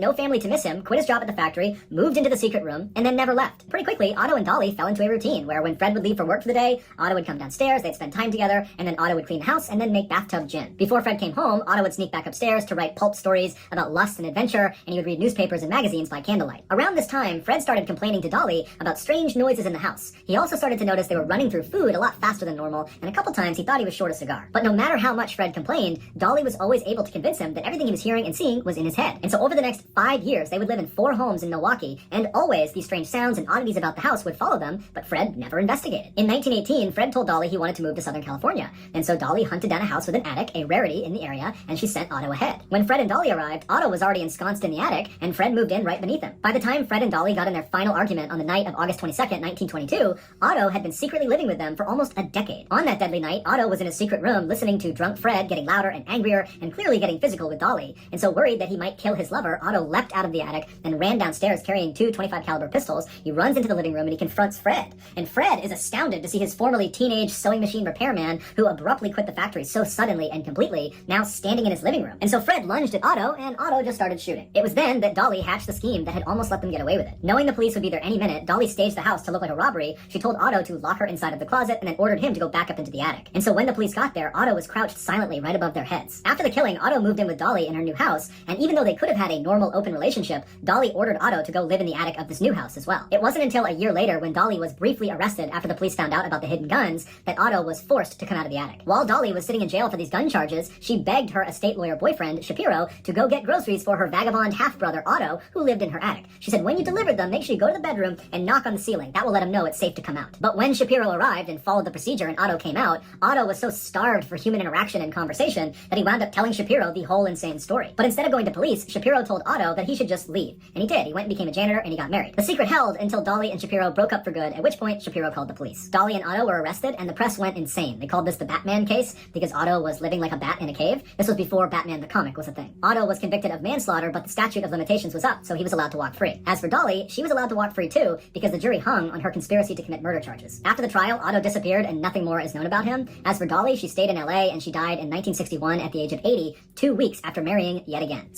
no family to miss him, quit his job at the factory, moved into the secret room, and then never left. Pretty quickly, Otto and Dolly fell into a routine where when Fred would leave for work for the day, Otto would come downstairs, they'd spend time together, and then Otto would clean the house and then make bathtub gin. Before Fred came home, Otto would sneak back upstairs to write pulp stories about lust and adventure, and he would read newspapers and magazines by candlelight. Around this time, Fred started complaining to Dolly about strange noises in the house. He also started to notice they were running through food a lot faster than normal, and a couple times he thought he was short a cigar. But no matter how much Fred complained, Dolly was always able to convince him that everything he was hearing and seeing was in his head. And so over the next 5 years, they would live in 4 homes in Milwaukee, and always these strange sounds and oddities about the house would follow them, but Fred never investigated. In 1918, Fred told Dolly he wanted to move to Southern California, and so Dolly hunted down a house with an attic, a rarity in the area, and she sent Otto ahead. When Fred and Dolly arrived, Otto was already ensconced in the attic, and Fred moved in right beneath him. By the time Fred and Dolly got in their final argument on the night of August 22nd, 1922, Otto had been secretly living with them for almost a decade. On that deadly night, Otto was in his secret room listening to drunk Fred getting louder and angrier and clearly getting physical with Dolly, and so worried that he might kill his lover, Otto leapt out of the attic and ran downstairs carrying 2 .25 caliber pistols. He runs into the living room and he confronts Fred. And Fred is astounded to see his formerly teenage sewing machine repairman, who abruptly quit the factory so suddenly and completely, now standing in his living room. And so Fred lunged at Otto, and Otto just started shooting. It was then that Dolly hatched the scheme that had almost let them get away with it. Knowing the police would be there any minute, Dolly staged the house to look like a robbery. She told Otto to lock her inside of the closet and then ordered him to go back up into the attic. And so when the police got there, Otto was crouched silently right above their heads. After the killing, Otto moved in with Dolly in her new house, and even though they could have had a normal open relationship, Dolly ordered Otto to go live in the attic of this new house as well. It wasn't until a year later, when Dolly was briefly arrested after the police found out about the hidden guns, that Otto was forced to come out of the attic. While Dolly was sitting in jail for these gun charges, she begged her estate lawyer boyfriend, Shapiro, to go get groceries for her vagabond half-brother Otto, who lived in her attic. She said, when you delivered them, make sure you go to the bedroom and knock on the ceiling. That will let him know it's safe to come out. But when Shapiro arrived and followed the procedure and Otto came out, Otto was so starved for human interaction and conversation that he wound up telling Shapiro the whole insane story. But instead of going to police, Shapiro told Otto that he should just leave. And he did. He went and became a janitor and he got married. The secret held until Dolly and Shapiro broke up for good, at which point Shapiro called the police. Dolly and Otto were arrested and the press went insane. They called this the Batman case because Otto was living like a bat in a cave. This was before Batman the comic was a thing. Otto was convicted of manslaughter, but the statute of limitations was up, so he was allowed to walk free. As for Dolly, she was allowed to walk free too because the jury hung on her conspiracy to commit murder charges. After the trial, Otto disappeared and nothing more is known about him. As for Dolly, she stayed in LA and she died in 1961 at the age of 80, 2 weeks after marrying yet again.